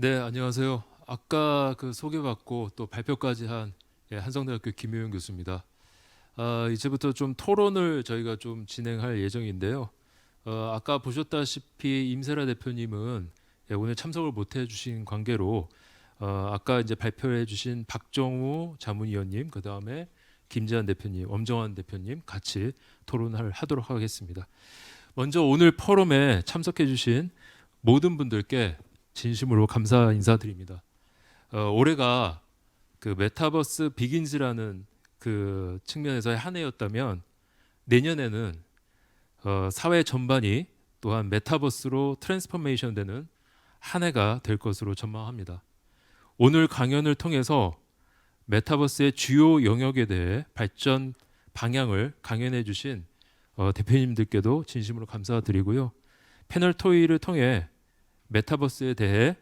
네, 안녕하세요. 아까 그 소개받고 또 발표까지 한 한성대학교 김효영 교수입니다. 이제부터 좀 토론을 저희가 좀 진행할 예정인데요. 아까 보셨다시피 임세라 대표님은 오늘 참석을 못 해주신 관계로 아까 이제 발표해주신 박정우 자문위원님, 그 다음에 김재한 대표님, 엄정환 대표님 같이 토론을 하도록 하겠습니다. 먼저 오늘 포럼에 참석해주신 모든 분들께 진심으로 감사 인사드립니다. 올해가 그 메타버스 비긴즈라는 그 측면에서의 한 해였다면 내년에는 사회 전반이 또한 메타버스로 트랜스포메이션 되는 한 해가 될 것으로 전망합니다. 오늘 강연을 통해서 메타버스의 주요 영역에 대해 발전 방향을 강연해 주신 대표님들께도 진심으로 감사드리고요. 패널 토의를 통해 메타버스에 대해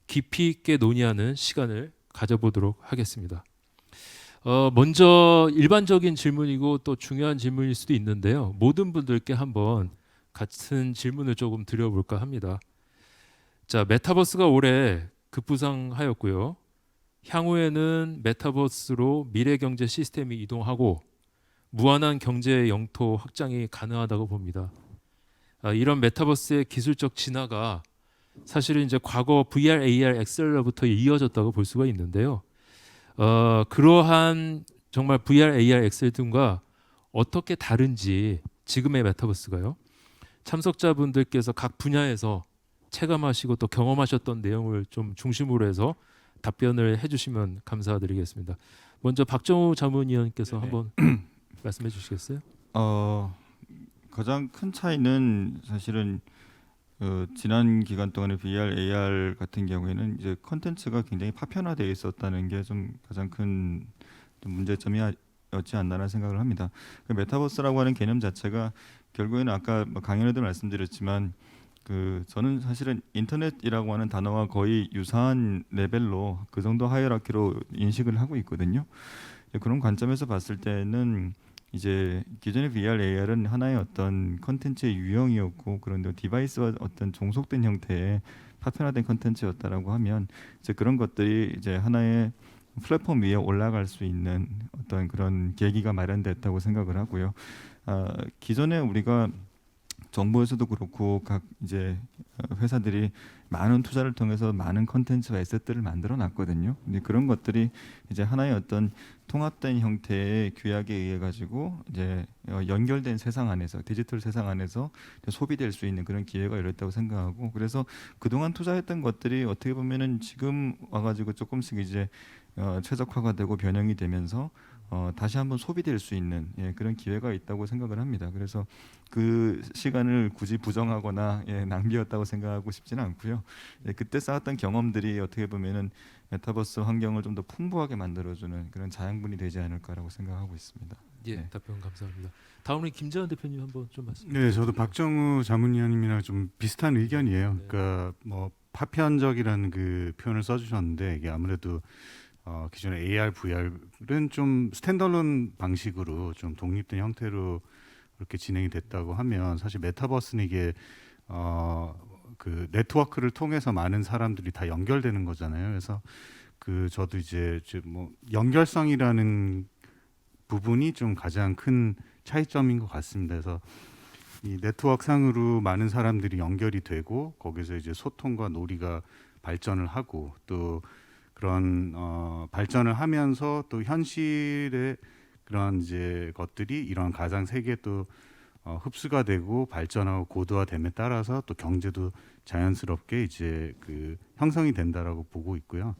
깊이 있게 논의하는 시간을 가져보도록 하겠습니다. 먼저 일반적인 질문이고 또 중요한 질문일 수도 있는데요. 모든 분들께 한번 같은 질문을 조금 드려볼까 합니다. 자, 메타버스가 올해 급부상하였고요. 향후에는 메타버스로 미래 경제 시스템이 이동하고 무한한 경제 영토 확장이 가능하다고 봅니다. 이런 메타버스의 기술적 진화가 사실은 이제 과거 VR, AR, 엑셀러부터 이어졌다고 볼 수가 있는데요. 그러한 정말 VR, AR, 엑셀 등과 어떻게 다른지 지금의 메타버스가요. 참석자분들께서 각 분야에서 체감하시고 또 경험하셨던 내용을 좀 중심으로 해서 답변을 해주시면 감사드리겠습니다. 먼저 박정우 자문위원께서 네네. 한번 말씀해 주시겠어요? 어, 가장 큰 차이는 사실은 지난 기간 동안의 VR, AR 같은 경우에는 이제 컨텐츠가 굉장히 파편화되어 있었다는 게 좀 가장 큰 좀 문제점이었지 않나라는 생각을 합니다. 그 메타버스라고 하는 개념 자체가 결국에는 아까 뭐 강연에도 말씀드렸지만 저는 사실은 인터넷이라고 하는 단어와 거의 유사한 레벨로 그 정도 하이어라키로 인식을 하고 있거든요. 그런 관점에서 봤을 때는 이제 기존의 VR, AR은 하나의 어떤 컨텐츠의 유형이었고 그런데 디바이스와 어떤 종속된 형태의 파편화된 컨텐츠였다라고 하면 이제 그런 것들이 이제 하나의 플랫폼 위에 올라갈 수 있는 어떤 그런 계기가 마련됐다고 생각을 하고요. 기존에 우리가 정부에서도 그렇고 각 이제 회사들이 많은 투자를 통해서 많은 컨텐츠와 에셋들을 만들어 놨거든요. 근데 그런 것들이 이제 하나의 어떤 통합된 형태의 규약에 의해 가지고 이제 연결된 세상 안에서 디지털 세상 안에서 소비될 수 있는 그런 기회가 열렸다고 생각하고 그래서 그동안 투자했던 것들이 어떻게 보면은 지금 와가지고 조금씩 이제 최적화가 되고 변형이 되면서 다시 한번 소비될 수 있는 그런 기회가 있다고 생각을 합니다. 그래서 그 시간을 굳이 부정하거나 낭비였다고 생각하고 싶지는 않고요. 그때 쌓았던 경험들이 어떻게 보면은 메타버스 환경을 좀 더 풍부하게 만들어주는 그런 자양분이 되지 않을까라고 생각하고 있습니다. 예, 네. 답변 감사합니다. 다음으로 김재환 대표님 한번 좀 말씀 네, 저도 부탁드릴게요. 박정우 자문위원님이랑 좀 비슷한 의견이에요. 네. 그러니까 뭐 파편적이라는 그 표현을 써주셨는데 이게 아무래도 기존의 AR, VR은 좀 스탠더론 방식으로 좀 독립된 형태로 그렇게 진행이 됐다고 하면 사실 메타버스는 이게 그 네트워크를 통해서 많은 사람들이 다 연결되는 거잖아요. 그래서 저도 이제 뭐 연결성이라는 부분이 좀 가장 큰 차이점인 것 같습니다. 그래서 이 네트워크 상으로 많은 사람들이 연결이 되고 거기서 이제 소통과 놀이가 발전을 하고 또 그런 발전을 하면서 또 현실의 그런 이제 것들이 이런 가상 세계에 또 흡수가 되고 발전하고 고도화됨에 따라서 또 경제도 자연스럽게 이제 그 형성이 된다라고 보고 있고요.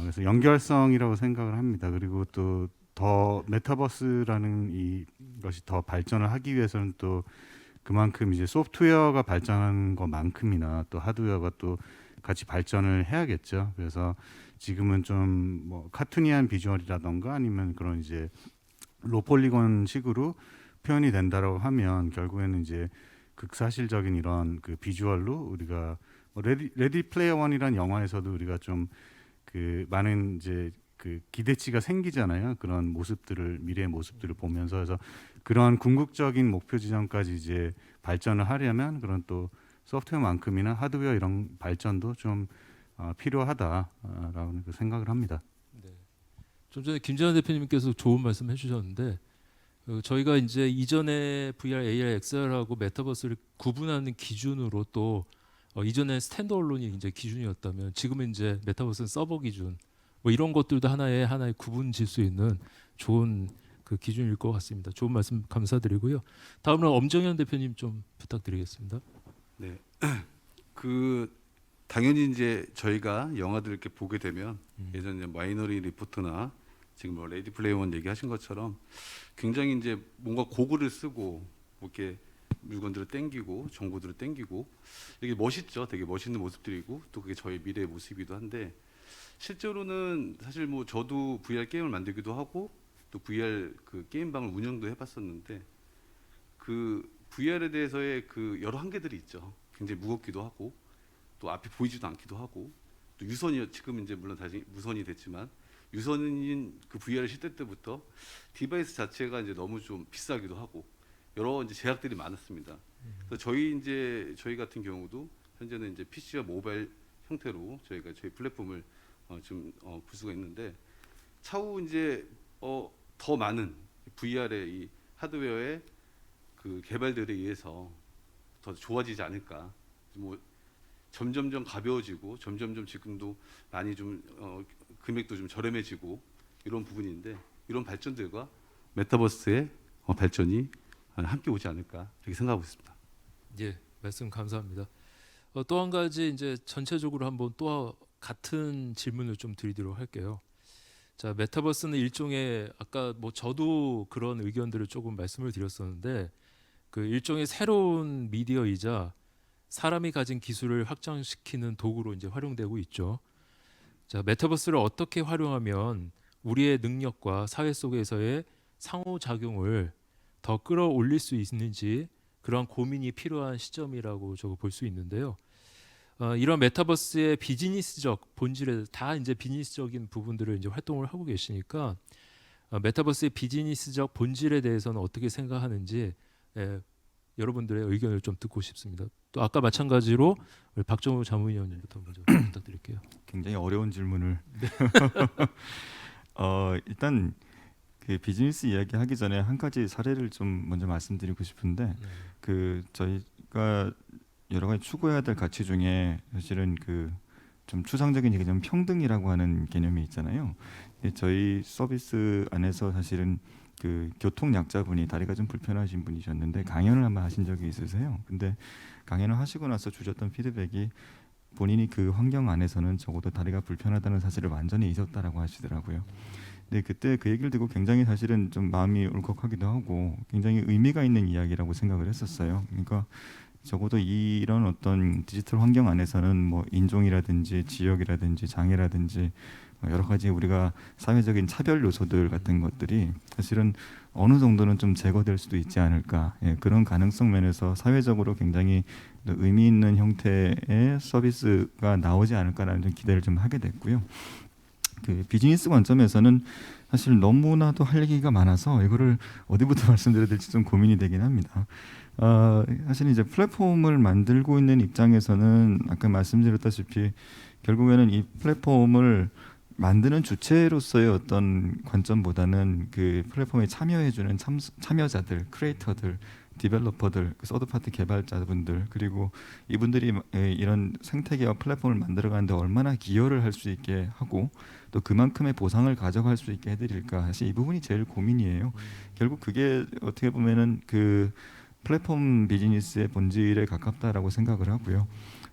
그래서 연결성이라고 생각을 합니다. 그리고 또 더 메타버스라는 이것이 더 발전을 하기 위해서는 또 그만큼 이제 소프트웨어가 발전한 것만큼이나 또 하드웨어가 또 같이 발전을 해야겠죠. 그래서 지금은 좀 뭐 카툰이한 비주얼이라던가 아니면 그런 이제 로폴리곤 식으로 표현이 된다라고 하면 결국에는 이제 극사실적인 이런 그 비주얼로 우리가 뭐 레디 플레이어 원이라는 영화에서도 우리가 좀 그 많은 이제 그 기대치가 생기잖아요. 그런 모습들을 미래의 모습들을 보면서 그래서 그런 궁극적인 목표 지점까지 이제 발전을 하려면 그런 또 소프트웨어만큼이나 하드웨어 이런 발전도 좀 필요하다라는 그 생각을 합니다. 네. 좀 전에 김재환 대표님께서 좋은 말씀 해주셨는데 저희가 이제 이전에 VR, AR, XR하고 메타버스를 구분하는 기준으로 또 이전에 스탠드얼론이 이제 기준이었다면 지금은 이제 메타버스는 서버 기준 뭐 이런 것들도 하나의 구분 질 수 있는 좋은 그 기준일 것 같습니다. 좋은 말씀 감사드리고요. 다음으로 엄정현 대표님 좀 부탁드리겠습니다. 네. 그 당연히 이제 저희가 영화들 이렇게 보게 되면 예전에 마이너리 리포트나 지금 뭐 레디 플레이 원 얘기하신 것처럼 굉장히 이제 뭔가 고글을 쓰고 뭐 이렇게 물건들을 땡기고 정보들을 땡기고 이게 멋있죠. 되게 멋있는 모습들이고 또 그게 저희 미래의 모습이기도 한데 실제로는 사실 뭐 저도 VR 게임을 만들기도 하고 또 VR 그 게임방을 운영도 해봤었는데 그 VR에 대해서의 그 여러 한계들이 있죠. 굉장히 무겁기도 하고 또 앞이 보이지도 않기도 하고 또 유선이 지금 이제 물론 다시 무선이 됐지만 유선인 그 VR 시대 때부터 디바이스 자체가 이제 너무 좀 비싸기도 하고 여러 이제 제약들이 많았습니다. 그래서 저희 같은 경우도 현재는 이제 PC와 모바일 형태로 저희가 저희 플랫폼을 볼 수가 있는데 차후 이제 더 많은 VR의 이 하드웨어의 그 개발들에 의해서 더 좋아지지 않을까. 뭐 점점점 가벼워지고 점점점 지금도 많이 좀 금액도 좀 저렴해지고 이런 부분인데 이런 발전들과 메타버스의 발전이 함께 오지 않을까 이렇게 생각하고 있습니다. 예, 말씀 감사합니다. 또 한 가지 이제 전체적으로 한번 또 같은 질문을 좀 드리도록 할게요. 자, 메타버스는 일종의 아까 뭐 저도 그런 의견들을 조금 말씀을 드렸었는데 그 일종의 새로운 미디어이자 사람이 가진 기술을 확장시키는 도구로 이제 활용되고 있죠. 자, 메타버스를 어떻게 활용하면 우리의 능력과 사회 속에서의 상호작용을 더 끌어올릴 수 있는지 그런 고민이 필요한 시점이라고 저거 볼 수 있는데요. 이런 메타버스의 비즈니스적 본질에 다 이제 비즈니스적인 부분들을 이제 활동을 하고 계시니까 메타버스의 비즈니스적 본질에 대해서는 어떻게 생각하는지 여러분들의 의견을 좀 듣고 싶습니다. 또 아까 마찬가지로 우리 박정우 자문위원님부터 먼저 부탁드릴게요. 굉장히 어려운 질문을. 일단 그 비즈니스 이야기하기 전에 한 가지 사례를 좀 먼저 말씀드리고 싶은데 그 저희가 여러 가지 추구해야 될 가치 중에 사실은 그 좀 추상적인 얘기하면 평등이라고 하는 개념이 있잖아요. 저희 서비스 안에서 사실은 그 교통 약자분이 다리가 좀 불편하신 분이셨는데 강연을 한번 하신 적이 있으세요. 근데 강연을 하시고 나서 주셨던 피드백이 본인이 그 환경 안에서는 적어도 다리가 불편하다는 사실을 완전히 잊었다라고 하시더라고요. 근데 그때 그 얘기를 듣고 굉장히 사실은 좀 마음이 울컥하기도 하고 굉장히 의미가 있는 이야기라고 생각을 했었어요. 그러니까 적어도 이런 어떤 디지털 환경 안에서는 뭐 인종이라든지 지역이라든지 장애라든지 여러 가지 우리가 사회적인 차별 요소들 같은 것들이 사실은 어느 정도는 좀 제거될 수도 있지 않을까. 그런 가능성 면에서 사회적으로 굉장히 의미 있는 형태의 서비스가 나오지 않을까라는 좀 기대를 좀 하게 됐고요. 그 비즈니스 관점에서는 사실 너무나도 할 얘기가 많아서 이거를 어디부터 말씀드려야 될지 좀 고민이 되긴 합니다. 사실 이제 플랫폼을 만들고 있는 입장에서는 아까 말씀드렸다시피 결국에는 이 플랫폼을 만드는 주체로서의 어떤 관점보다는 그 플랫폼에 참여해주는 참여자들, 크리에이터들, 디벨로퍼들, 서드파티 개발자분들 그리고 이분들이 이런 생태계와 플랫폼을 만들어가는데 얼마나 기여를 할 수 있게 하고 또 그만큼의 보상을 가져갈 수 있게 해드릴까 사실 이 부분이 제일 고민이에요. 결국 그게 어떻게 보면은 그 플랫폼 비즈니스의 본질에 가깝다라고 생각을 하고요.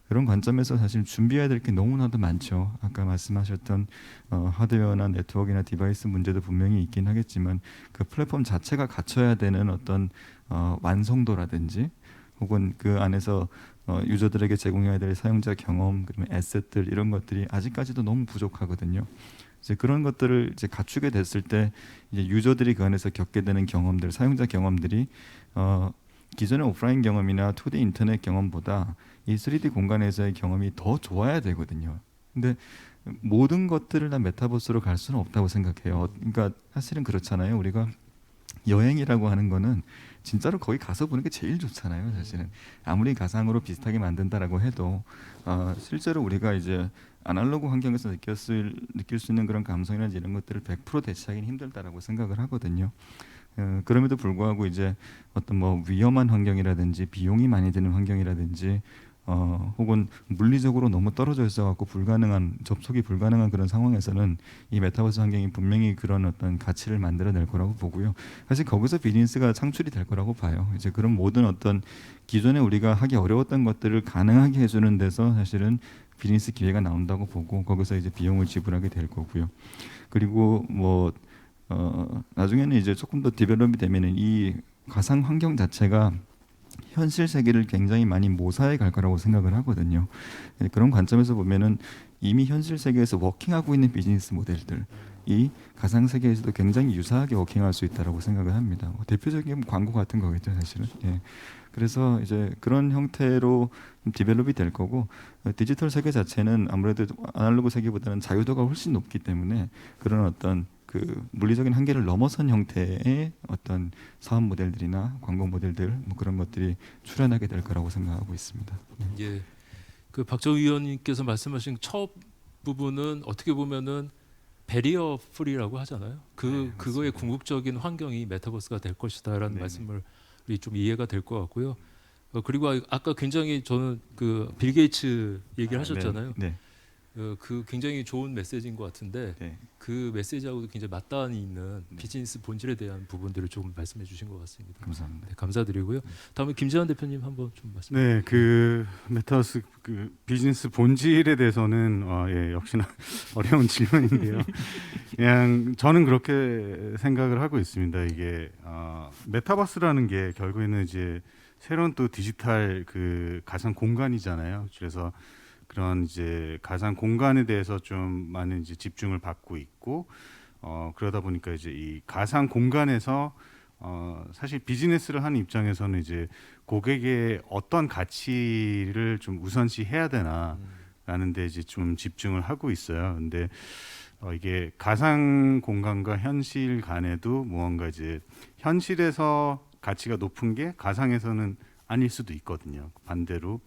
그런 관점에서 사실 준비해야 될 게 너무나도 많죠. 아까 말씀하셨던 하드웨어나 네트워크나 디바이스 문제도 분명히 있긴 하겠지만 그 플랫폼 자체가 갖춰야 되는 어떤 완성도라든지 혹은 그 안에서 유저들에게 제공해야 될 사용자 경험, 그러면 에셋들 이런 것들이 아직까지도 너무 부족하거든요. 이제 그런 것들을 이제 갖추게 됐을 때 이제 유저들이 그 안에서 겪게 되는 경험들, 사용자 경험들이 기존의 오프라인 경험이나 2D 인터넷 경험보다 이 3D 공간에서의 경험이 더 좋아야 되거든요. 근데 모든 것들을 다 메타버스로 갈 수는 없다고 생각해요. 그러니까 사실은 그렇잖아요. 우리가 여행이라고 하는 거는 진짜로 거기 가서 보는 게 제일 좋잖아요. 사실은 아무리 가상으로 비슷하게 만든다라고 해도 실제로 우리가 이제 아날로그 환경에서 느낄 수 있는 그런 감성이나 이런 것들을 100% 대체하기는 힘들다라고 생각을 하거든요. 그럼에도 불구하고 이제 어떤 뭐 위험한 환경이라든지 비용이 많이 드는 환경이라든지 혹은 물리적으로 너무 떨어져 있어갖고 접속이 불가능한 그런 상황에서는 이 메타버스 환경이 분명히 그런 어떤 가치를 만들어낼 거라고 보고요. 사실 거기서 비즈니스가 창출이 될 거라고 봐요. 이제 그런 모든 어떤 기존에 우리가 하기 어려웠던 것들을 가능하게 해주는 데서 사실은 비즈니스 기회가 나온다고 보고 거기서 이제 비용을 지불하게 될 거고요. 그리고 뭐 나중에는 이제 조금 더 디벨롭이 되면은 이 가상 환경 자체가 현실 세계를 굉장히 많이 모사해 갈 거라고 생각을 하거든요. 그런 관점에서 보면은 이미 현실 세계에서 워킹하고 있는 비즈니스 모델들이 가상 세계에서도 굉장히 유사하게 워킹할 수 있다라고 생각을 합니다. 대표적인 광고 같은 거겠죠, 사실은. 예. 그래서 이제 그런 형태로 디벨롭이 될 거고 디지털 세계 자체는 아무래도 아날로그 세계보다는 자유도가 훨씬 높기 때문에 그런 어떤 그 물리적인 한계를 넘어선 형태의 어떤 사업 모델들이나 광고 모델들 뭐 그런 것들이 출현하게 될 거라고 생각하고 있습니다. 예. 그 박정 의원님께서 말씀하신 첫 부분은 어떻게 보면은 베리어 프리라고 하잖아요. 그거의 궁극적인 환경이 메타버스가 될 것이다라는 네네. 말씀을 좀 이해가 될 것 같고요. 그리고 아까 굉장히 저는 그 빌 게이츠 얘기를 하셨잖아요. 네. 그 굉장히 좋은 메시지인 것 같은데 네. 그 메시지하고도 굉장히 맞닿아 있는 비즈니스 본질에 대한 부분들을 조금 말씀해 주신 것 같습니다. 감사합니다. 네, 감사드리고요. 다음에 김재환 대표님 한번 좀 말씀. 네, 그 메타버스 그 비즈니스 본질에 대해서는 예, 역시나 어려운 질문인데요. 그냥 저는 그렇게 생각을 하고 있습니다. 이게 메타버스라는 게 결국에는 이제 새로운 또 디지털 그 가상 공간이잖아요. 그래서 그런 이제 가상 공간에 대해서 좀 많은 이제 집중을 받고 있고 그러다 보니까 이제 이 가상 공간에서 사실 비즈니스를 하는 입장에서는 이제 고객의 어떤 가치를 좀 우선시해야 되나라는 데 이제 좀 집중을 하고 있어요. 근데 이게 가상 공간과 현실 간에도 무언가 이제 현실에서 가치가 높은 게 가상에서는 아닐 수도 있거든요. 반대로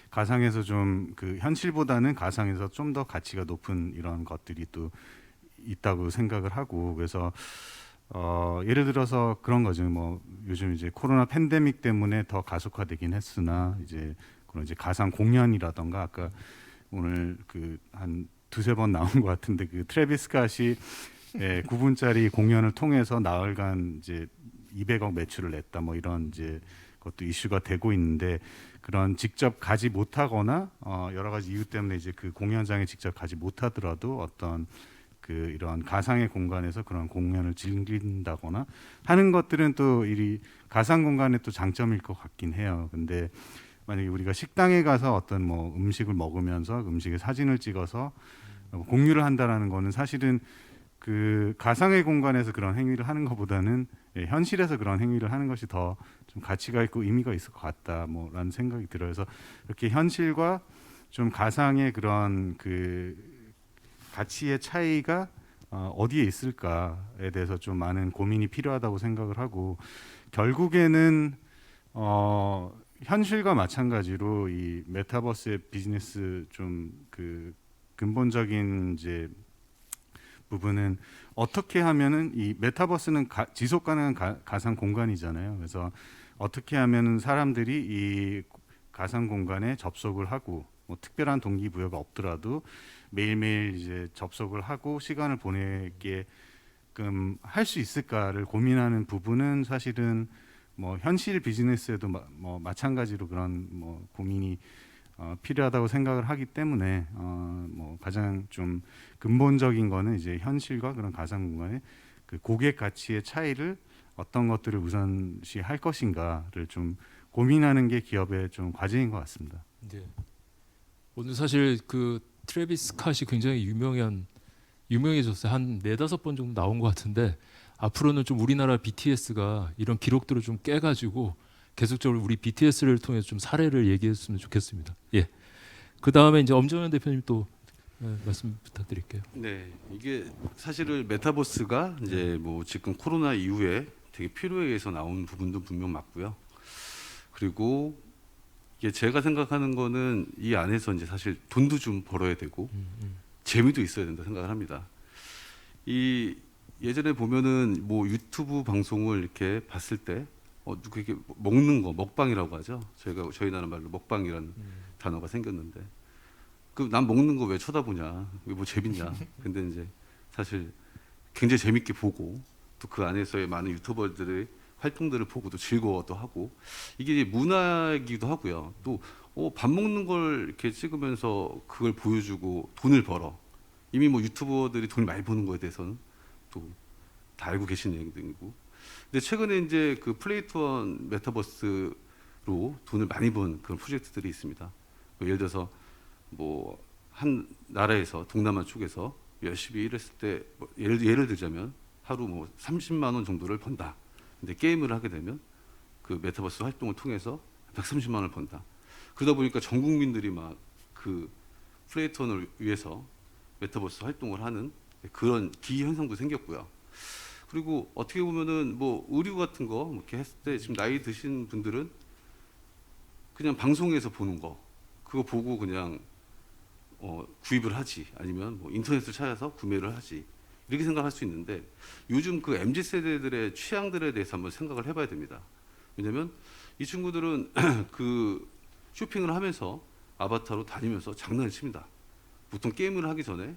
가상에서 좀 그 현실보다는 가상에서 좀 더 가치가 높은 이런 것들이 또 있다고 생각을 하고 그래서 예를 들어서 그런 거죠. 뭐 요즘 이제 코로나 팬데믹 때문에 더 가속화되긴 했으나 이제 그런 이제 가상 공연이라던가 아까 오늘 그 한 두세 번 나온 것 같은데 그 트래비스 스캇이 9분짜리 공연을 통해서 나흘간 이제 200억 매출을 냈다 뭐 이런 이제 것도 이슈가 되고 있는데 그런 직접 가지 못하거나 여러 가지 이유 때문에 이제 그 공연장에 직접 가지 못하더라도 어떤 그 이런 가상의 공간에서 그런 공연을 즐긴다거나 하는 것들은 또 이 가상 공간의 또 장점일 것 같긴 해요. 근데 만약에 우리가 식당에 가서 어떤 뭐 음식을 먹으면서 음식의 사진을 찍어서 공유를 한다라는 거는 사실은 그 가상의 공간에서 그런 행위를 하는 것보다는 현실에서 그런 행위를 하는 것이 더 좀 가치가 있고 의미가 있을 것 같다 뭐라는 생각이 들어요. 그래서 이렇게 현실과 좀 가상의 그런 그 가치의 차이가 어디에 있을까에 대해서 좀 많은 고민이 필요하다고 생각을 하고 결국에는 현실과 마찬가지로 이 메타버스의 비즈니스 좀 그 근본적인 이제 부분은 어떻게 하면은 이 메타버스는 지속 가능한 가상 공간이잖아요. 그래서 어떻게 하면은 사람들이 이 가상 공간에 접속을 하고 뭐 특별한 동기부여가 없더라도 매일매일 이제 접속을 하고 시간을 보내게끔 할 수 있을까를 고민하는 부분은 사실은 뭐 현실 비즈니스에도 뭐 마찬가지로 그런 뭐 고민이 필요하다고 생각을 하기 때문에 뭐 가장 좀 근본적인 거는 이제 현실과 그런 가상 공간의 그 고객 가치의 차이를 어떤 것들을 우선시 할 것인가를 좀 고민하는 게 기업의 좀 과제인 것 같습니다. 네. 오늘 사실 그 트래비스 스캇이 굉장히 유명해졌어요. 한 4-5번 정도 나온 것 같은데 앞으로는 좀 우리나라 BTS가 이런 기록들을 좀 깨가지고 계속적으로 우리 BTS를 통해서 좀 사례를 얘기했으면 좋겠습니다. 예. 그 다음에 이제 엄정현 대표님 또 말씀 부탁드릴게요. 네, 이게 사실은 메타버스가 이제 뭐 지금 코로나 이후에 되게 필요에 의해서 나온 부분도 분명 맞고요. 그리고 이게 제가 생각하는 거는 이 안에서 이제 사실 돈도 좀 벌어야 되고 재미도 있어야 된다 생각을 합니다. 이 예전에 보면은 뭐 유튜브 방송을 이렇게 봤을 때 그게 먹는 거 먹방이라고 하죠. 저희 나라 말로 먹방이라는 단어가 생겼는데 그 난 먹는 거 왜 쳐다보냐? 이게 뭐 재밌냐? 근데 이제 사실 굉장히 재밌게 보고 또 그 안에서의 많은 유튜버들의 활동들을 보고도 즐거워도 하고 이게 문화이기도 하고요. 또 밥 먹는 걸 이렇게 찍으면서 그걸 보여주고 돈을 벌어. 이미 뭐 유튜버들이 돈을 많이 버는 거에 대해서는 또 다 알고 계신 내용들이고. 근데 최근에 이제 그 플레이투원 메타버스로 돈을 많이 번 그런 프로젝트들이 있습니다. 예를 들어서 뭐 한 나라에서 동남아 쪽에서 열심히 일했을 때 뭐 예를 들자면 하루 뭐 30만 원 정도를 번다. 근데 게임을 하게 되면 그 메타버스 활동을 통해서 130만 원을 번다. 그러다 보니까 전 국민들이 막 그 플레이톤을 위해서 메타버스 활동을 하는 그런 기회 현상도 생겼고요. 그리고 어떻게 보면은 뭐 의류 같은 거 이렇게 했을 때 지금 나이 드신 분들은 그냥 방송에서 보는 거 그거 보고 그냥 구입을 하지 아니면 뭐 인터넷을 찾아서 구매를 하지 이렇게 생각할 수 있는데 요즘 그 MZ 세대들의 취향들에 대해서 한번 생각을 해봐야 됩니다. 왜냐하면 이 친구들은 그 쇼핑을 하면서 아바타로 다니면서 장난을 칩니다. 보통 게임을 하기 전에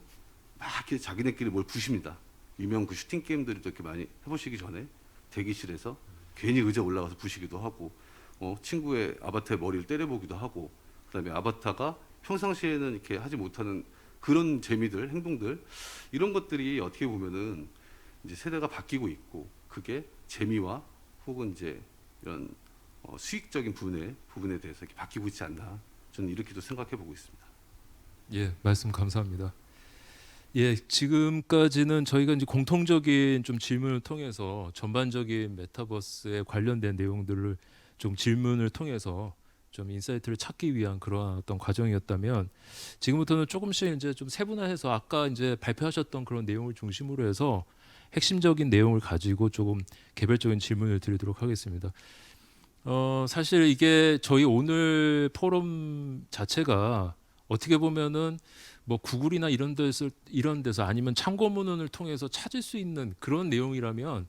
막 이렇게 자기네끼리 뭘 부십니다. 유명 그 슈팅 게임들을 이렇게 많이 해보시기 전에 대기실에서 괜히 의자 올라가서 부시기도 하고 친구의 아바타의 머리를 때려보기도 하고 그다음에 아바타가 평상시에는 이렇게 하지 못하는 그런 재미들, 행동들 이런 것들이 어떻게 보면은 이제 세대가 바뀌고 있고 그게 재미와 혹은 이제 이런 수익적인 부분에 대해서 이렇게 바뀌고 있지 않나 저는 이렇게도 생각해 보고 있습니다. 예, 말씀 감사합니다. 예, 지금까지는 저희가 이제 공통적인 좀 질문을 통해서 전반적인 메타버스에 관련된 내용들을 좀 질문을 통해서 좀 인사이트를 찾기 위한 그러한 어떤 과정이었다면 지금부터는 조금씩 이제 좀 세분화해서 아까 이제 발표하셨던 그런 내용을 중심으로 해서 핵심적인 내용을 가지고 조금 개별적인 질문을 드리도록 하겠습니다. 사실 이게 저희 오늘 포럼 자체가 어떻게 보면은 뭐 구글이나 이런 데서 아니면 참고문헌을 통해서 찾을 수 있는 그런 내용이라면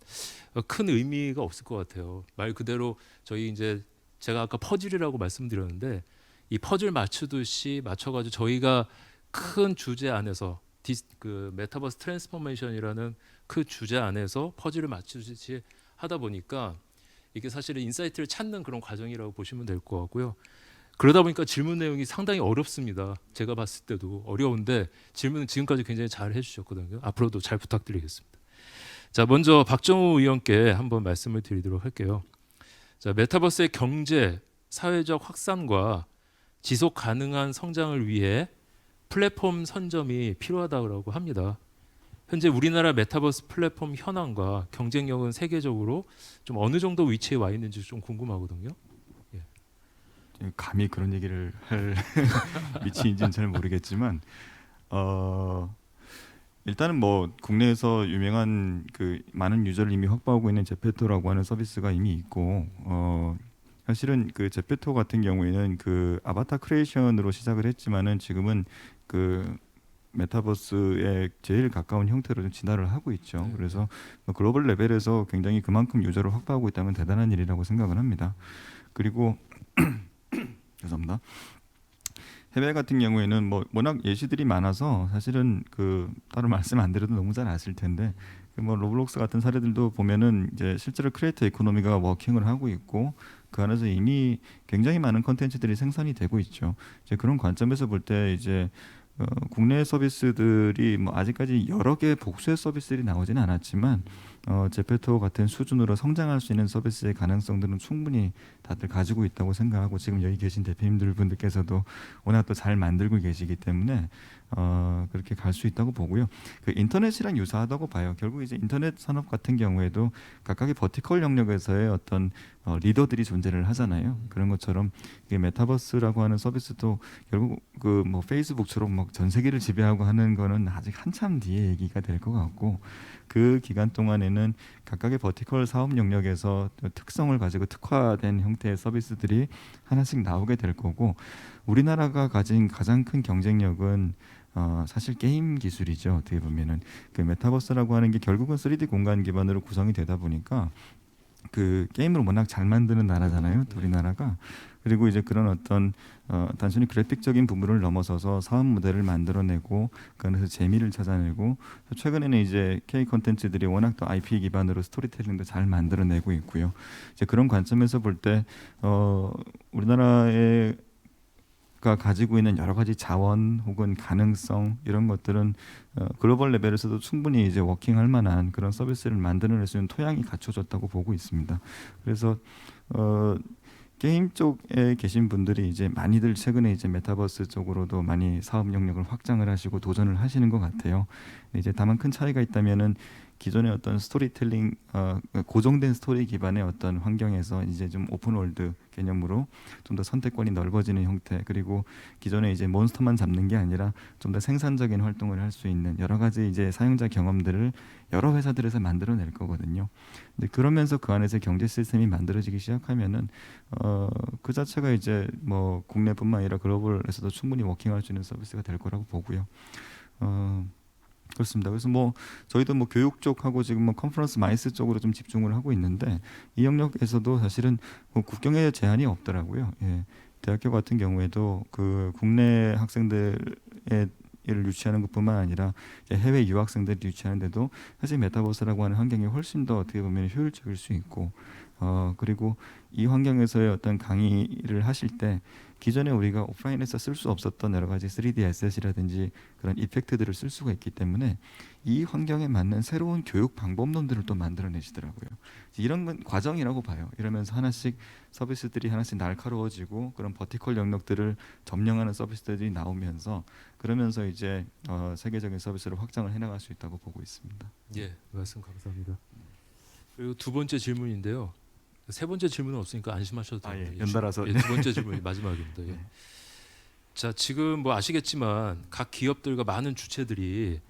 큰 의미가 없을 것 같아요. 말 그대로 저희 이제 제가 아까 퍼즐이라고 말씀드렸는데 이 퍼즐 맞추듯이 맞춰가지고 저희가 큰 주제 안에서 그 메타버스 트랜스포메이션이라는 그 주제 안에서 퍼즐을 맞추듯이 하다 보니까 이게 사실은 인사이트를 찾는 그런 과정이라고 보시면 될 것 같고요. 그러다 보니까 질문 내용이 상당히 어렵습니다. 제가 봤을 때도 어려운데 질문은 지금까지 굉장히 잘 해주셨거든요. 앞으로도 잘 부탁드리겠습니다. 자, 먼저 박정우 의원께 한번 말씀을 드리도록 할게요. 자, 메타버스의 경제, 사회적 확산과 지속 가능한 성장을 위해 플랫폼 선점이 필요하다고 합니다. 현재 우리나라 메타버스 플랫폼 현황과 경쟁력은 세계적으로 좀 어느 정도 위치에 와 있는지 좀 궁금하거든요. 감히 그런 얘기를 할 위치인지는 잘 모르겠지만 일단은 뭐 국내에서 유명한 그 많은 유저를 이미 확보하고 있는 제페토라고 하는 서비스가 이미 있고 사실은 그 제페토 같은 경우에는 그 아바타 크리에이션으로 시작을 했지만은 지금은 그 메타버스에 제일 가까운 형태로 좀 진화를 하고 있죠. 그래서 뭐 글로벌 레벨에서 굉장히 그만큼 유저를 확보하고 있다면 대단한 일이라고 생각을 합니다. 그리고 죄송합니다. 해외 같은 경우에는 뭐 워낙 예시들이 많아서 사실은 그 따로 말씀 안 드려도 너무 잘 아실 텐데 뭐 로블록스 같은 사례들도 보면은 이제 실제로 크리에이터 이코노미가 워킹을 하고 있고 그 안에서 이미 굉장히 많은 컨텐츠들이 생산이 되고 있죠. 이제 그런 관점에서 볼 때 이제 국내 서비스들이 뭐 아직까지 여러 개의 복수의 서비스들이 나오지는 않았지만 제페토 같은 수준으로 성장할 수 있는 서비스의 가능성들은 충분히 다들 가지고 있다고 생각하고 지금 여기 계신 대표님들 분들께서도 워낙 또 잘 만들고 계시기 때문에 그렇게 갈 수 있다고 보고요. 그 인터넷이랑 유사하다고 봐요. 결국 이제 인터넷 산업 같은 경우에도 각각의 버티컬 영역에서의 어떤 리더들이 존재를 하잖아요. 그런 것처럼 이게 메타버스라고 하는 서비스도 결국 그 뭐 페이스북처럼 막 전 세계를 지배하고 하는 거는 아직 한참 뒤에 얘기가 될 것 같고 그 기간 동안에는 각각의 버티컬 사업 영역에서 특성을 가지고 특화된 형태의 서비스들이 하나씩 나오게 될 거고 우리나라가 가진 가장 큰 경쟁력은 사실 게임 기술이죠. 어떻게 보면은 그 메타버스라고 하는 게 결국은 3D 공간 기반으로 구성이 되다 보니까 그 게임을 워낙 잘 만드는 나라잖아요. 우리나라가. 그리고 이제 그런 어떤 단순히 그래픽적인 부분을 넘어서서 사업 모델을 만들어내고 그 안에서 재미를 찾아내고 최근에는 이제 K 콘텐츠들이 워낙 또 IP 기반으로 스토리텔링도 잘 만들어내고 있고요. 이제 그런 관점에서 볼 때 우리나라의 가 가지고 있는 여러 가지 자원 혹은 가능성 이런 것들은 글로벌 레벨에서도 충분히 이제 워킹할 만한 그런 서비스를 만들어낼 수 있는 토양이 갖춰졌다고 보고 있습니다. 그래서 게임 쪽에 계신 분들이 이제 많이들 최근에 이제 메타버스 쪽으로도 많이 사업 영역을 확장을 하시고 도전을 하시는 것 같아요. 이제 다만 큰 차이가 있다면은 기존의 어떤 스토리텔링 고정된 스토리 기반의 어떤 환경에서 이제 좀 오픈월드 개념으로 좀 더 선택권이 넓어지는 형태 그리고 기존에 이제 몬스터만 잡는 게 아니라 좀 더 생산적인 활동을 할 수 있는 여러 가지 이제 사용자 경험들을 여러 회사들에서 만들어낼 거거든요. 근데 그러면서 그 안에서 경제 시스템이 만들어지기 시작하면은 그 자체가 이제 뭐 국내뿐만 아니라 글로벌에서도 충분히 워킹할 수 있는 서비스가 될 거라고 보고요. 그렇습니다. 그래서 뭐 저희도 뭐 교육 쪽하고 지금 뭐 컨퍼런스 마이스 쪽으로 좀 집중을 하고 있는데 이 영역에서도 사실은 뭐 국경에 제한이 없더라고요. 예. 대학교 같은 경우에도 그 국내 학생들의 를 유치하는 것뿐만 아니라 해외 유학생들을 유치하는데도 사실 메타버스라고 하는 환경이 훨씬 더 어떻게 보면 효율적일 수 있고 그리고 이 환경에서의 어떤 강의를 하실 때 기존에 우리가 오프라인에서 쓸 수 없었던 여러 가지 3D 에셋이라든지 그런 이펙트들을 쓸 수가 있기 때문에 이 환경에 맞는 새로운 교육 방법론들을 또 만들어내시더라고요. 이런 건 과정이라고 봐요. 이러면서 하나씩 서비스들이 하나씩 날카로워지고 그런 버티컬 영역들을 점령하는 서비스들이 나오면서 그러면서 이제 세계적인 서비스를 확장을 해나갈 수 있다고 보고 있습니다. 예, 말씀 감사합니다. 그리고 두 번째 질문인데요. 세 번째 질문은 없으니까 안심하셔도 됩니다. 연달아서. 두 번째 질문이 마지막입니다. 예. 자, 지금 뭐 아시겠지만 각 기업들과 많은 주체들이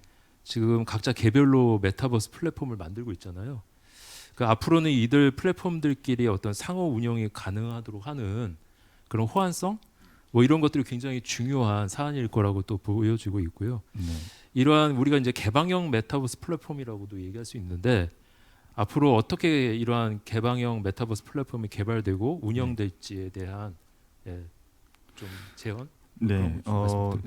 지금 각자 개별로 메타버스 플랫폼을 만들고 있잖아요. 그 앞으로는 이들 플랫폼들끼리 어떤 상호 운영이 가능하도록 하는 그런 호환성 뭐 이런 것들이 굉장히 중요한 사안일 거라고 또 보여지고 있고요. 네. 이러한 우리가 이제 개방형 메타버스 플랫폼이라고도 얘기할 수 있는데 앞으로 어떻게 이러한 개방형 메타버스 플랫폼이 개발되고 운영될지에 대한 좀 제언? 네,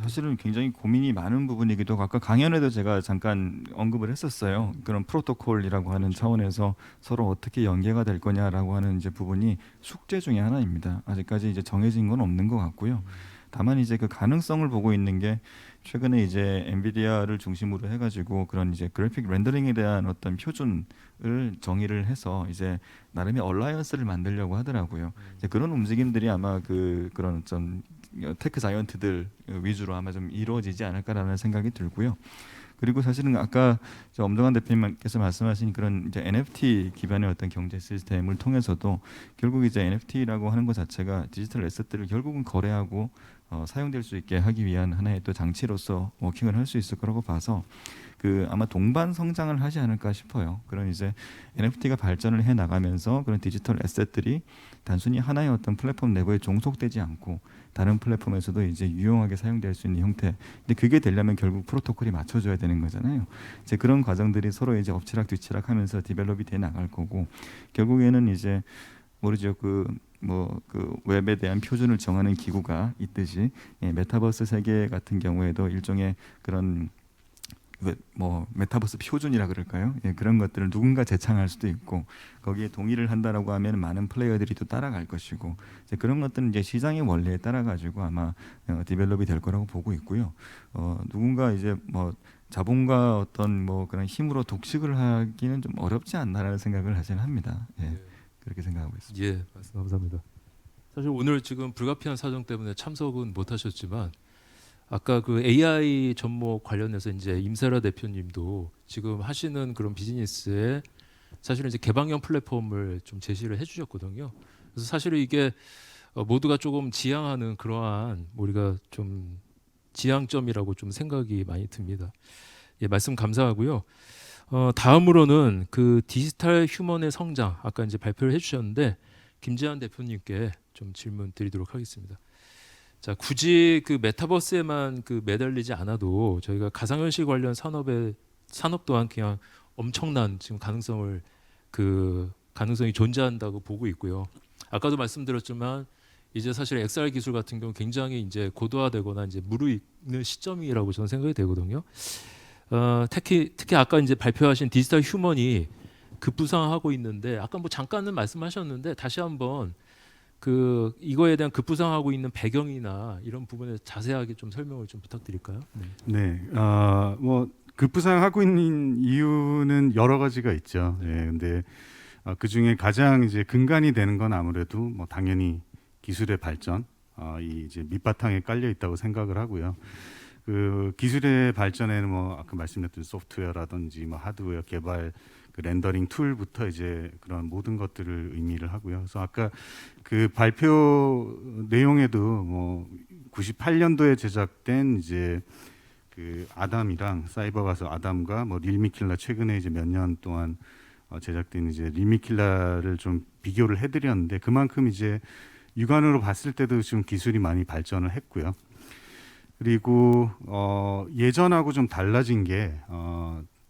사실은 굉장히 고민이 많은 부분이기도 하고 아까 강연에도 제가 잠깐 언급을 했었어요. 그런 프로토콜이라고 하는 차원에서 서로 어떻게 연계가 될 거냐라고 하는 이제 부분이 숙제 중에 하나입니다. 아직까지 이제 정해진 건 없는 것 같고요. 다만 이제 그 가능성을 보고 있는 게 최근에 이제 엔비디아를 중심으로 해가지고 그런 이제 그래픽 렌더링에 대한 어떤 표준을 정의를 해서 이제 나름의 얼라이언스를 만들려고 하더라고요. 이제 그런 움직임들이 아마 그런 좀 테크 자이언트들 위주로 아마 좀 이루어지지 않을까라는 생각이 들고요. 그리고 사실은 아까 엄정한 대표님께서 말씀하신 그런 이제 NFT 기반의 어떤 경제 시스템을 통해서도 결국 이제 NFT라고 하는 것 자체가 디지털 에셋들을 결국은 거래하고 사용될 수 있게 하기 위한 하나의 또 장치로서 워킹을 할 수 있을 거라고 봐서 아마 동반 성장을 하지 않을까 싶어요. 그런 이제 NFT가 발전을 해 나가면서 그런 디지털 에셋들이 단순히 하나의 어떤 플랫폼 내부에 종속되지 않고 다른 플랫폼에서도 이제 유용하게 사용될 수 있는 형태. 근데 그게 되려면 결국 프로토콜이 맞춰줘야 되는 거잖아요. 이제 그런 과정들이 서로 이제 엎치락뒤치락하면서 디벨롭이 돼 나갈 거고 결국에는 이제 모르죠. 그 웹에 대한 표준을 정하는 기구가 있듯이 메타버스 세계 같은 경우에도 일종의 그런 뭐 메타버스 표준이라 그럴까요? 예, 그런 것들을 누군가 제창할 수도 있고 거기에 동의를 한다라고 하면 많은 플레이어들이 또 따라갈 것이고 이제 그런 것들은 이제 시장의 원리에 따라 가지고 아마 디벨롭이 될 거라고 보고 있고요. 누군가 이제 뭐 자본과 어떤 뭐 그런 힘으로 독식을 하기는 좀 어렵지 않나라는 생각을 하긴 합니다. 예, 그렇게 생각하고 있습니다. 예, 말씀 감사합니다. 사실 오늘 지금 불가피한 사정 때문에 참석은 못하셨지만 아까 그 AI 접목 관련해서 이제 임세라 대표님도 지금 하시는 그런 비즈니스에 사실은 이제 개방형 플랫폼을 좀 제시를 해주셨거든요. 그래서 사실은 이게 모두가 조금 지향하는 그러한 우리가 좀 지향점이라고 좀 생각이 많이 듭니다. 예, 말씀 감사하고요. 다음으로는 그 디지털 휴먼의 성장 아까 이제 발표를 해주셨는데 김재환 대표님께 좀 질문 드리도록 하겠습니다. 자, 굳이 그 메타버스에만 그 매달리지 않아도 저희가 가상현실 관련 산업 또한 그냥 엄청난 지금 가능성이 존재한다고 보고 있고요. 아까도 말씀드렸지만 이제 사실 XR 기술 같은 경우 굉장히 이제 고도화되거나 이제 무르익는 시점이라고 저는 생각이 되거든요. 특히 아까 이제 발표하신 디지털 휴먼이 급부상하고 있는데 아까 뭐 잠깐은 말씀하셨는데 다시 한번 그 이거에 대한 급부상하고 있는 배경이나 이런 부분에 자세하게 좀 설명을 좀 부탁드릴까요? 네, 뭐 급부상하고 있는 이유는 여러 가지가 있죠. 예, 근데 그 중에 가장 이제 근간이 되는 건 아무래도 뭐 당연히 기술의 발전, 이 이제 밑바탕에 깔려 있다고 생각을 하고요. 그 기술의 발전에는 뭐 아까 말씀드렸던 소프트웨어라든지 뭐 하드웨어 개발, 그 렌더링 툴부터 이제 그런 모든 것들을 의미를 하고요. 그래서 아까 그 발표 내용에도 뭐 98년도에 제작된 이제 그 아담이랑 사이버 가수 아담과 뭐 릴미킬라 최근에 이제 몇 년 동안 제작된 이제 릴미킬라를 좀 비교를 해드렸는데 그만큼 이제 육안으로 봤을 때도 지금 기술이 많이 발전을 했고요. 그리고 예전하고 좀 달라진 게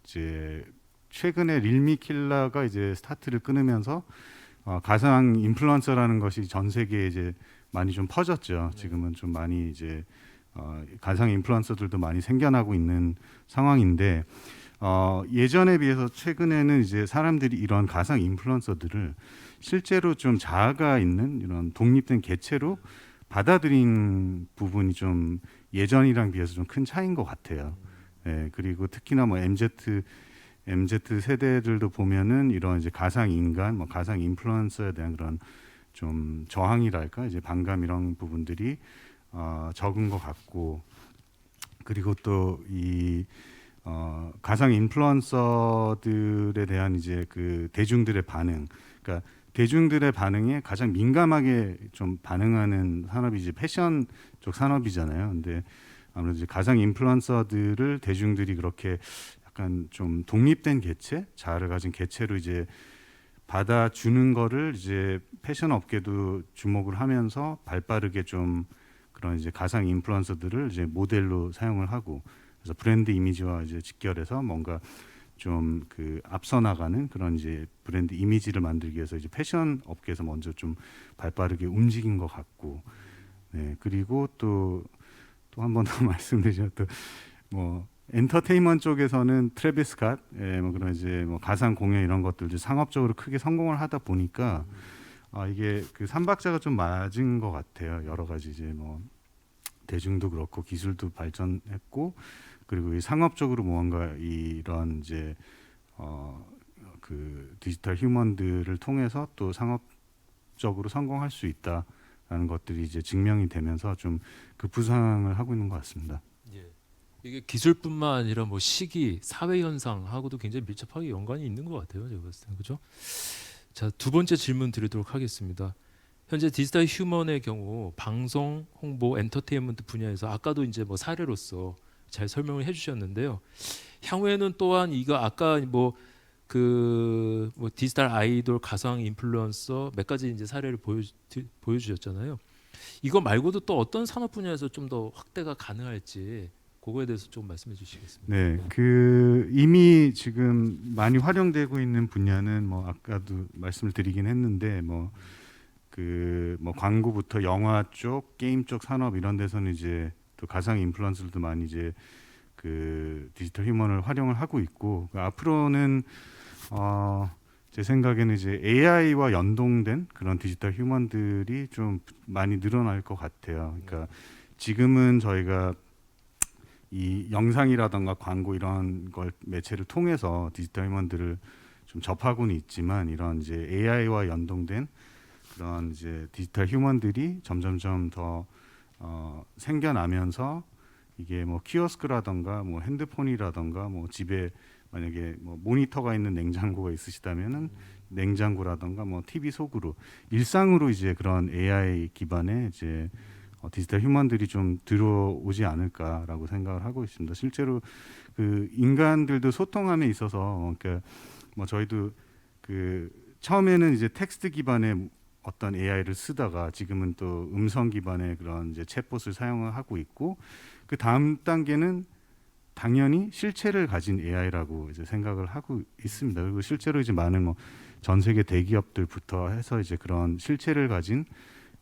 이제 최근에 릴미킬라가 이제 스타트를 끊으면서 가상 인플루언서라는 것이 전 세계에 이제 많이 좀 퍼졌죠. 지금은 좀 많이 이제 가상 인플루언서들도 많이 생겨나고 있는 상황인데 예전에 비해서 최근에는 이제 사람들이 이런 가상 인플루언서들을 실제로 좀 자아가 있는 이런 독립된 개체로 받아들인 부분이 좀 예전이랑 비해서 좀 큰 차이인 것 같아요. 예, 그리고 특히나 뭐 MZ 세대들도 보면은 이런 이제 가상 인간, 뭐 가상 인플루언서에 대한 그런 좀 저항이랄까, 이제 반감 이런 부분들이 적은 것 같고, 그리고 또 이 가상 인플루언서들에 대한 이제 그 대중들의 반응, 그러니까 대중들의 반응에 가장 민감하게 좀 반응하는 산업이 이제 패션 쪽 산업이잖아요. 근데 아무래도 이제 가상 인플루언서들을 대중들이 그렇게 약간 좀 독립된 개체, 자아를 가진 개체로 이제 받아주는 거를 이제 패션 업계도 주목을 하면서 발빠르게 좀 그런 이제 가상 인플루언서들을 이제 모델로 사용을 하고, 그래서 브랜드 이미지와 이제 직결해서 뭔가 좀 그 앞서 나가는 그런 이제 브랜드 이미지를 만들기 위해서 이제 패션 업계에서 먼저 좀 발빠르게 움직인 것 같고, 네, 그리고 또 한 번 더 말씀드리죠. 또 뭐 엔터테인먼트 쪽에서는 트래비스 스캇, 예, 뭐 그런 이제 뭐 가상 공연 이런 것들도 상업적으로 크게 성공을 하다 보니까 이게 그 삼박자가 좀 맞은 것 같아요. 여러 가지 이제 뭐 대중도 그렇고 기술도 발전했고, 그리고 이 상업적으로 뭔가 이런 이제 그 디지털 휴먼들을 통해서 또 상업적으로 성공할 수 있다라는 것들이 이제 증명이 되면서 좀 급부상을 하고 있는 것 같습니다. 예. 이게 기술뿐만 아니라 뭐 시기, 사회 현상하고도 굉장히 밀접하게 연관이 있는 것 같아요. 제가 봤을 때는 그죠? 자, 두 번째 질문 드리도록 하겠습니다. 현재 디지털 휴먼의 경우 방송, 홍보, 엔터테인먼트 분야에서 아까도 이제 뭐 사례로서 잘 설명을 해주셨는데요. 향후에는 또한 이거 아까 뭐 디지털 아이돌, 가상 인플루언서 몇 가지 이제 사례를 보여주셨잖아요. 이거 말고도 또 어떤 산업 분야에서 좀 더 확대가 가능할지 그거에 대해서 좀 말씀해 주시겠습니까? 네, 그 이미 지금 많이 활용되고 있는 분야는 뭐 아까도 말씀을 드리긴 했는데 뭐 광고부터 영화 쪽, 게임 쪽 산업 이런 데서는 이제 또 가상 인플루언서들도 많이 이제 그 디지털 휴먼을 활용을 하고 있고 앞으로는 제 생각에는 이제 AI와 연동된 그런 디지털 휴먼들이 좀 많이 늘어날 것 같아요. 그러니까 지금은 저희가 이 영상이라던가 광고 이런 걸 매체를 통해서 디지털 휴먼들을 좀 접하고는 있지만 이런 이제 AI와 연동된 그런 이제 디지털 휴먼들이 점점점 더 생겨나면서 이게 뭐 키오스크라던가 뭐 핸드폰이라던가 뭐 집에 만약에 뭐 모니터가 있는 냉장고가 있으시다면은 냉장고라던가 뭐 TV 속으로 일상으로 이제 그런 AI 기반의 이제 디지털 휴먼들이 좀 들어오지 않을까라고 생각을 하고 있습니다. 실제로 그 인간들도 소통함에 있어서 그러니까 뭐 저희도 그 처음에는 이제 텍스트 기반의 어떤 AI를 쓰다가 지금은 또 음성 기반의 그런 이제 챗봇을 사용하고 있고 그 다음 단계는 당연히 실체를 가진 AI라고 이제 생각을 하고 있습니다. 그리고 실제로 이제 많은 뭐 전 세계 대기업들부터 해서 이제 그런 실체를 가진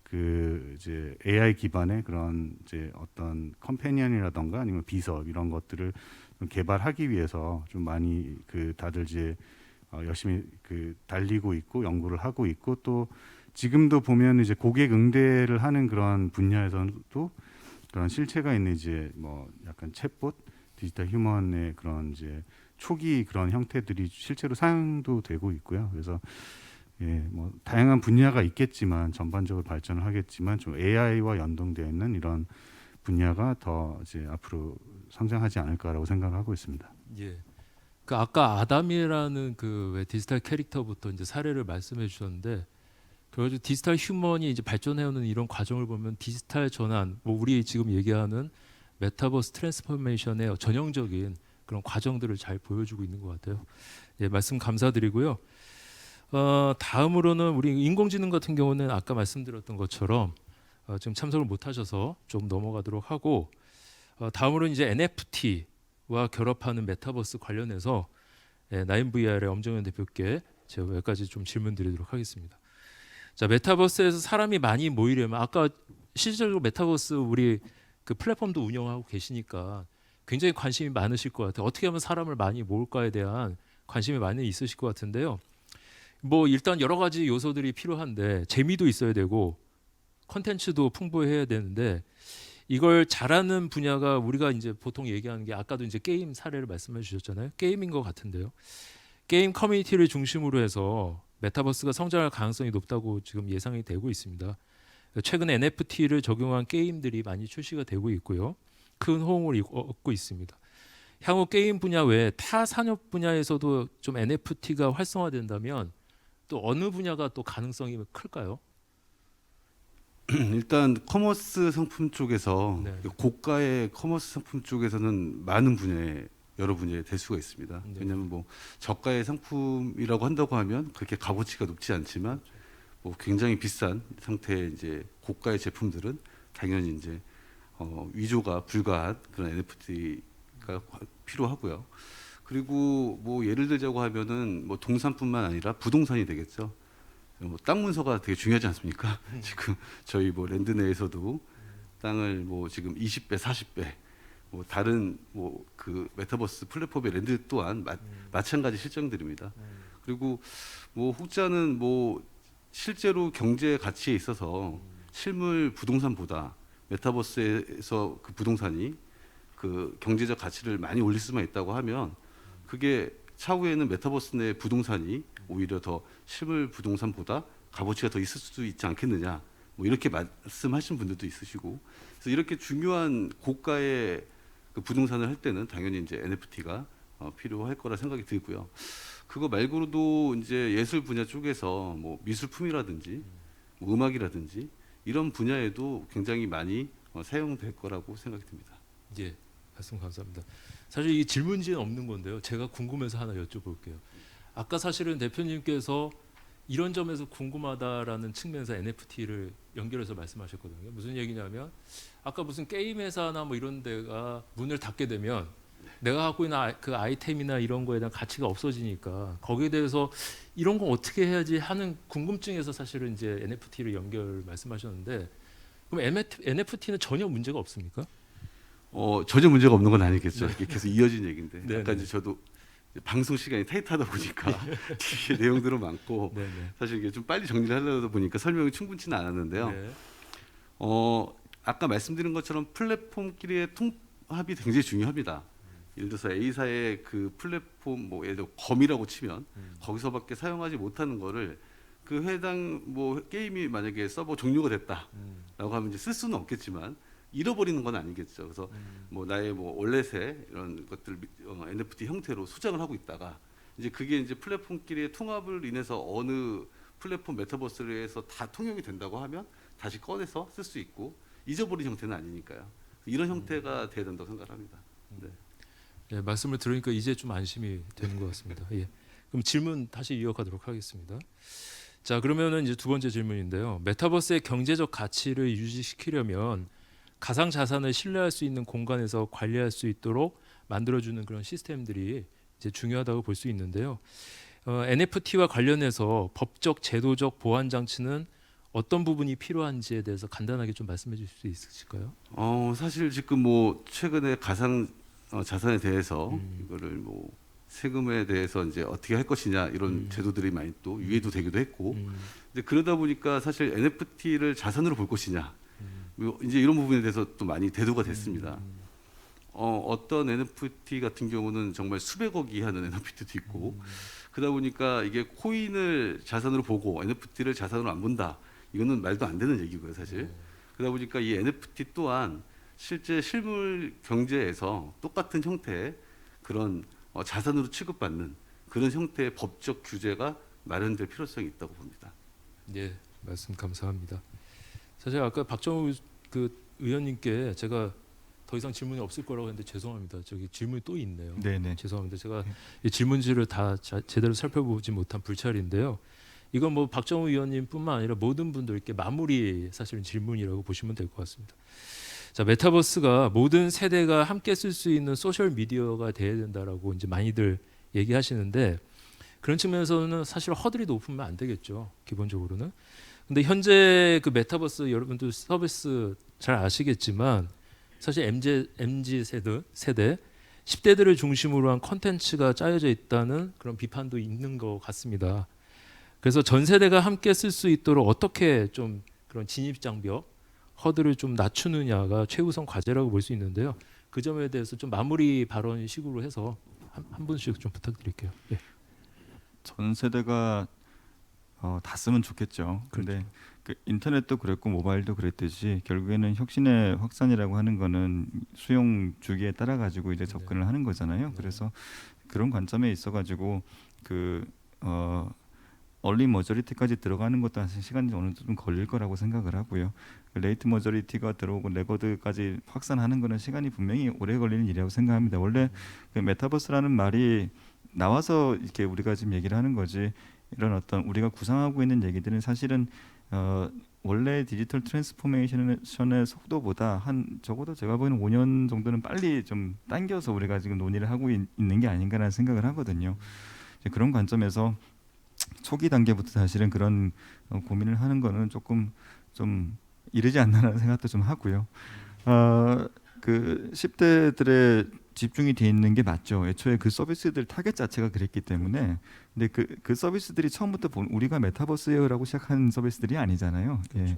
그 이제 AI 기반의 그런 이제 어떤 컴패니언이라던가 아니면 비서 이런 것들을 좀 개발하기 위해서 좀 많이 그 다들 이제 열심히 그 달리고 있고 연구를 하고 있고 또 지금도 보면 이제 고객 응대를 하는 그런 분야에서도 그런 실체가 있는 이제 뭐 약간 챗봇 디지털 휴먼의 그런 이제 초기 그런 형태들이 실제로 사용도 되고 있고요. 그래서 예, 뭐 다양한 분야가 있겠지만 전반적으로 발전을 하겠지만 좀 AI와 연동되어 있는 이런 분야가 더 이제 앞으로 성장하지 않을까라고 생각하고 있습니다. 예. 그 아까 아담이라는 그 왜 디지털 캐릭터부터 이제 사례를 말씀해 주셨는데 그래서 디지털 휴먼이 이제 발전해오는 이런 과정을 보면 디지털 전환, 뭐 우리 지금 얘기하는 메타버스 트랜스포메이션의 전형적인 그런 과정들을 잘 보여주고 있는 것 같아요. 예, 말씀 감사드리고요. 다음으로는 우리 인공지능 같은 경우는 아까 말씀드렸던 것처럼 지금 참석을 못하셔서 좀 넘어가도록 하고 다음으로는 이제 NFT와 결합하는 메타버스 관련해서 나인VR의 엄정현 대표께 제가 몇 가지 좀 질문드리도록 하겠습니다. 자, 메타버스에서 사람이 많이 모이려면 아까 실질적으로 메타버스 우리 그 플랫폼도 운영하고 계시니까 굉장히 관심이 많으실 것 같아요. 어떻게 하면 사람을 많이 모을까에 대한 관심이 많이 있으실 것 같은데요. 뭐 일단 여러 가지 요소들이 필요한데 재미도 있어야 되고 컨텐츠도 풍부해야 되는데 이걸 잘하는 분야가 우리가 이제 보통 얘기하는 게 아까도 이제 게임 사례를 말씀해 주셨잖아요. 게임인 것 같은데요. 게임 커뮤니티를 중심으로 해서 메타버스가 성장할 가능성이 높다고 지금 예상이 되고 있습니다. 최근에 NFT를 적용한 게임들이 많이 출시가 되고 있고요. 큰 호응을 얻고 있습니다. 향후 게임 분야 외에 타 산업 분야에서도 좀 NFT가 활성화된다면 또 어느 분야가 또 가능성이 클까요? 일단 커머스 상품 쪽에서 네. 고가의 커머스 상품 쪽에서는 많은 분야에 여러 분야에 될 수가 있습니다. 네. 왜냐하면 뭐 저가의 상품이라고 한다고 하면 그렇게 값어치가 높지 않지만 뭐 굉장히 비싼 상태의 이제 고가의 제품들은 당연히 이제 위조가 불가한 그런 NFT가 필요하고요. 그리고 뭐 예를 들자고 하면은 뭐 동산뿐만 아니라 부동산이 되겠죠. 뭐 땅 문서가 되게 중요하지 않습니까? 지금 저희 뭐 랜드 내에서도 땅을 뭐 지금 20배, 40배 뭐 다른 뭐 그 메타버스 플랫폼의 랜드 또한 마찬가지 실정들입니다. 그리고 뭐 혹자는 뭐 실제로 경제 가치에 있어서 실물 부동산보다 메타버스에서 그 부동산이 그 경제적 가치를 많이 올릴 수만 있다고 하면 그게 차후에는 메타버스 내 부동산이 오히려 더 실물 부동산보다 값어치가 더 있을 수도 있지 않겠느냐 뭐 이렇게 말씀하신 분들도 있으시고 그래서 이렇게 중요한 고가의 그 부동산을 할 때는 당연히 이제 NFT가 필요할 거라 생각이 들고요. 그거 말고도 이제 예술 분야 쪽에서 뭐 미술품이라든지 뭐 음악이라든지 이런 분야에도 굉장히 많이 사용될 거라고 생각이 듭니다. 예, 말씀 감사합니다. 사실 이 질문지는 없는 건데요. 제가 궁금해서 하나 여쭤볼게요. 아까 사실은 대표님께서 이런 점에서 궁금하다라는 측면에서 NFT를 연결해서 말씀하셨거든요. 무슨 얘기냐면 아까 무슨 게임 회사나 뭐 이런 데가 문을 닫게 되면 내가 갖고 있는 그 아이템이나 이런 거에 대한 가치가 없어지니까 거기에 대해서 이런 거 어떻게 해야지 하는 궁금증에서 사실은 이제 NFT를 연결 말씀하셨는데 그럼 NFT는 전혀 문제가 없습니까? 전혀 문제가 없는 건 아니겠죠. 이게 계속 이어진 얘기인데 네, 약간 네. 이제 저도 이제 방송 시간이 타이트하다 보니까 뒤에 내용들은 많고 네, 네. 사실 이게 좀 빨리 정리를 하려다 보니까 설명이 충분치는 않았는데요. 네. 아까 말씀드린 것처럼 플랫폼끼리의 통합이 굉장히 중요합니다. 예를 들어서 A사의 그 플랫폼 뭐 예를 들어 검이라고 치면 거기서밖에 사용하지 못하는 거를 그 해당 뭐 게임이 만약에 서버 종료가 됐다라고 하면 이제 쓸 수는 없겠지만 잃어버리는 건 아니겠죠. 그래서 뭐 나의 뭐 월렛에 이런 것들 NFT 형태로 소장을 하고 있다가 이제 그게 이제 플랫폼끼리의 통합을 인해서 어느 플랫폼 메타버스에서 다 통용이 된다고 하면 다시 꺼내서 쓸 수 있고 잊어버린 형태는 아니니까요. 이런 형태가 돼야 된다고 생각합니다. 네. 예, 말씀을 들으니까 이제 좀 안심이 되는 것 같습니다. 예. 그럼 질문 다시 이어가도록 하겠습니다. 자, 그러면은 이제 두 번째 질문인데요. 메타버스의 경제적 가치를 유지시키려면 가상 자산을 신뢰할 수 있는 공간에서 관리할 수 있도록 만들어주는 그런 시스템들이 이제 중요하다고 볼 수 있는데요. NFT와 관련해서 법적, 제도적 보완 장치는 어떤 부분이 필요한지에 대해서 간단하게 좀 말씀해 주실 수 있으실까요? 사실 지금 뭐 최근에 가상 자산에 대해서 이거를 뭐 세금에 대해서 이제 어떻게 할 것이냐 이런 제도들이 많이 또 유예도 되기도 했고, 근데 그러다 보니까 사실 NFT를 자산으로 볼 것이냐, 뭐 이제 이런 부분에 대해서 또 많이 대두가 됐습니다. 어떤 NFT 같은 경우는 정말 수백억이 하는 NFT도 있고, 그러다 보니까 이게 코인을 자산으로 보고 NFT를 자산으로 안 본다. 이거는 말도 안 되는 얘기고요, 사실. 그러다 보니까 이 NFT 또한 실제 실물 경제에서 똑같은 형태의 그런 자산으로 취급받는 그런 형태의 법적 규제가 마련될 필요성이 있다고 봅니다. 예, 말씀 감사합니다. 사실 아까 박정우 그 의원님께 제가 더 이상 질문이 없을 거라고 했는데 죄송합니다. 저기 질문이 또 있네요. 네네. 죄송합니다. 제가 이 질문지를 다 제대로 살펴보지 못한 불찰인데요. 이건 뭐 박정우 의원님뿐만 아니라 모든 분들께 마무리 사실은 질문이라고 보시면 될 것 같습니다. 자, 메타버스가 모든 세대가 함께 쓸 수 있는 소셜 미디어가 돼야 된다라고 이제 많이들 얘기하시는데 그런 측면에서는 사실 허들이 높으면 안 되겠죠. 기본적으로는. 근데 현재 그 메타버스 여러분들 서비스 잘 아시겠지만 사실 MZ 세대 10대들을 중심으로 한 컨텐츠가 짜여져 있다는 그런 비판도 있는 것 같습니다. 그래서 전 세대가 함께 쓸 수 있도록 어떻게 좀 그런 진입 장벽 허들을 좀 낮추느냐가 최우선 과제라고 볼 수 있는데요. 그 점에 대해서 좀 마무리 발언식으로 해서 한 분씩 좀 부탁드릴게요. 예. 전 세대가 다 쓰면 좋겠죠. 그런데 그 인터넷도 그랬고 모바일도 그랬듯이 결국에는 혁신의 확산이라고 하는 거는 수용 주기에 따라 가지고 이제 접근을 하는 거잖아요. 그래서 그런 관점에 있어 가지고 그 얼리 머저리티까지 들어가는 것도 사실 시간이 어느 정도 좀 걸릴 거라고 생각을 하고요. 레이트 머저리티가 들어오고 레거드까지 확산하는 거는 시간이 분명히 오래 걸리는 일이라고 생각합니다. 원래 그 메타버스라는 말이 나와서 이렇게 우리가 지금 얘기를 하는 거지 이런 어떤 우리가 구상하고 있는 얘기들은 사실은 원래 디지털 트랜스포메이션의 속도보다 한 적어도 제가 보기에는 5년 정도는 빨리 좀 당겨서 우리가 지금 논의를 하고 있는 게 아닌가라는 생각을 하거든요. 이제 그런 관점에서 초기 단계부터 사실은 그런 고민을 하는 거는 조금 좀 이르지 않나라는 생각도 좀 하고요. 그 10대들의 집중이 돼 있는 게 맞죠. 애초에 그 서비스들 타겟 자체가 그랬기 때문에. 근데 그 서비스들이 처음부터 우리가 메타버스예요라고 시작한 서비스들이 아니잖아요. 그렇죠.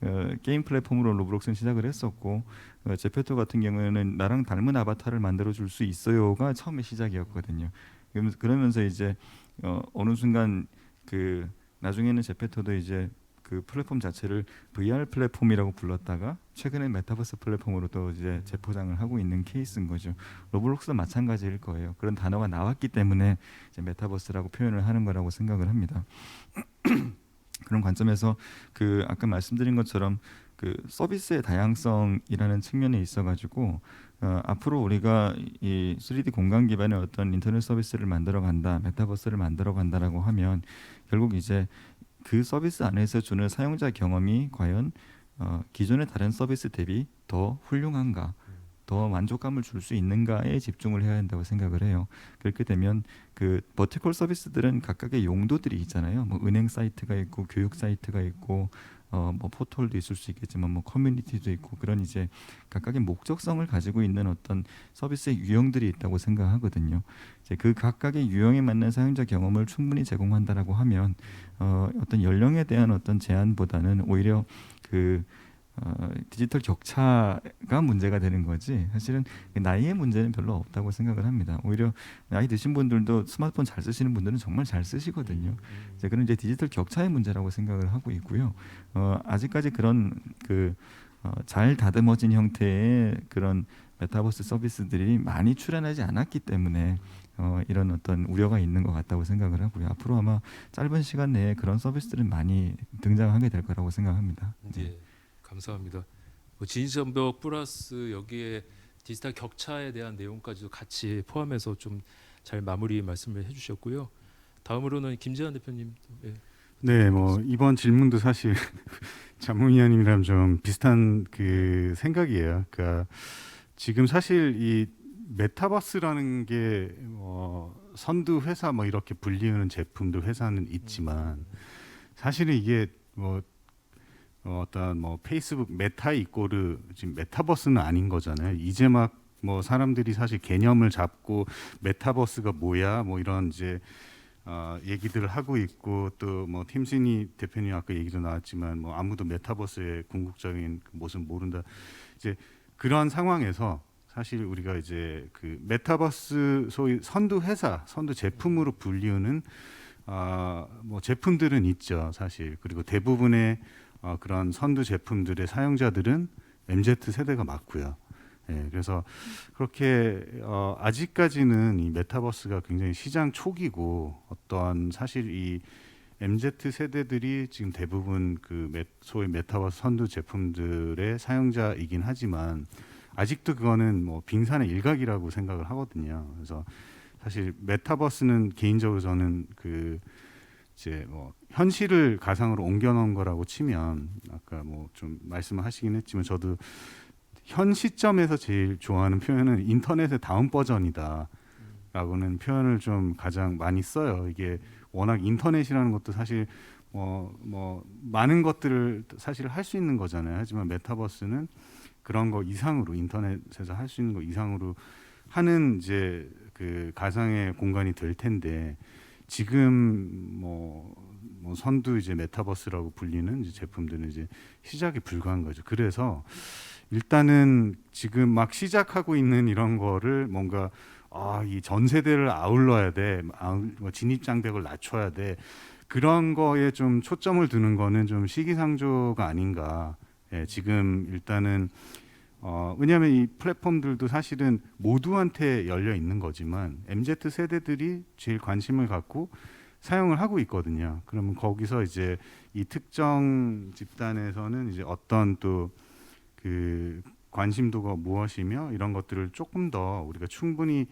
예. 게임 플랫폼으로 로블록스는 시작을 했었고 제페토 같은 경우에는 나랑 닮은 아바타를 만들어 줄 수 있어요가 처음에 시작이었거든요. 그러면서 이제 어느 순간 그 나중에는 제페토도 이제 그 플랫폼 자체를 VR 플랫폼이라고 불렀다가 최근에 메타버스 플랫폼으로 또 이제 재포장을 하고 있는 케이스인 거죠. 로블록스도 마찬가지일 거예요. 그런 단어가 나왔기 때문에 이제 메타버스라고 표현을 하는 거라고 생각을 합니다. 그런 관점에서 그 아까 말씀드린 것처럼 그 서비스의 다양성이라는 측면에 있어가지고 앞으로 우리가 이 3D 공간 기반의 어떤 인터넷 서비스를 만들어간다, 메타버스를 만들어간다라고 하면 결국 이제 그 서비스 안에서 주는 사용자 경험이 과연 기존의 다른 서비스 대비 더 훌륭한가, 더 만족감을 줄 수 있는가에 집중을 해야 한다고 생각을 해요. 그렇게 되면 그 버티컬 서비스들은 각각의 용도들이 있잖아요. 뭐 은행 사이트가 있고 교육 사이트가 있고 뭐 포털도 있을 수 있겠지만 뭐 커뮤니티도 있고 그런 이제 각각의 목적성을 가지고 있는 어떤 서비스의 유형들이 있다고 생각하거든요. 이제 그 각각의 유형에 맞는 사용자 경험을 충분히 제공한다라고 하면 어떤 연령에 대한 어떤 제한보다는 오히려 그 디지털 격차가 문제가 되는 거지 사실은 나이의 문제는 별로 없다고 생각을 합니다. 오히려 나이 드신 분들도 스마트폰 잘 쓰시는 분들은 정말 잘 쓰시거든요. 이제 그런 이제 디지털 격차의 문제라고 생각을 하고 있고요. 아직까지 그런 잘 다듬어진 형태의 그런 메타버스 서비스들이 많이 출현하지 않았기 때문에 이런 어떤 우려가 있는 것 같다고 생각을 하고요. 앞으로 아마 짧은 시간 내에 그런 서비스들은 많이 등장하게 될 거라고 생각합니다. 예, 감사합니다. 뭐 진입장벽 플러스 여기에 디지털 격차에 대한 내용까지도 같이 포함해서 좀 잘 마무리 말씀을 해주셨고요. 다음으로는 김재환 대표님. 예. 네, 뭐 이번 질문도 사실 자문위원님이랑 좀 비슷한 그 생각이에요. 그러니까 지금 사실 이 메타버스라는 게 선두 회사 뭐 이렇게 불리우는 제품들 회사는 있지만 사실은 이게 뭐 어떤 뭐 페이스북 메타 이꼬르 지금 메타버스는 아닌 거잖아요. 이제 막 뭐 사람들이 사실 개념을 잡고 메타버스가 뭐야 뭐 이런 이제 얘기들을 하고 있고 또 뭐 팀신이 대표님 아까 얘기도 나왔지만 뭐 아무도 메타버스의 궁극적인 모습 모른다. 이제 그러한 상황에서 사실 우리가 이제 그 메타버스 소위 선두 회사, 선두 제품으로 불리우는 뭐 제품들은 있죠, 사실. 그리고 대부분의 그런 선두 제품들의 사용자들은 MZ 세대가 맞고요. 예, 그래서 그렇게 아직까지는 이 메타버스가 굉장히 시장 초기고 어떠한 사실 이 MZ 세대들이 지금 대부분 그 소위 메타버스 선두 제품들의 사용자이긴 하지만 아직도 그거는 뭐 빙산의 일각이라고 생각을 하거든요. 그래서 사실 메타버스는 개인적으로 저는 그 이제 뭐 현실을 가상으로 옮겨놓은 거라고 치면 아까 뭐 좀 말씀을 하시긴 했지만 저도 현 시점에서 제일 좋아하는 표현은 인터넷의 다음 버전이다라고는 표현을 좀 가장 많이 써요. 이게 워낙 인터넷이라는 것도 사실 뭐 많은 것들을 사실 할 수 있는 거잖아요. 하지만 메타버스는 그런 거 이상으로 인터넷에서 할 수 있는 거 이상으로 하는 이제 그 가상의 공간이 될 텐데 지금 뭐 선두 이제 메타버스라고 불리는 이제 제품들은 이제 시작이 불과한 거죠. 그래서 일단은 지금 막 시작하고 있는 이런 거를 뭔가 이 전 세대를 아울러야 돼, 진입 장벽을 낮춰야 돼. 그런 거에 좀 초점을 두는 거는 좀 시기상조가 아닌가. 예, 지금 일단은 왜냐하면 이 플랫폼들도 사실은 모두한테 열려 있는 거지만 MZ 세대들이 제일 관심을 갖고 사용을 하고 있거든요. 그러면 거기서 이제 이 특정 집단에서는 이제 어떤 또 그 관심도가 무엇이며 이런 것들을 조금 더 우리가 충분히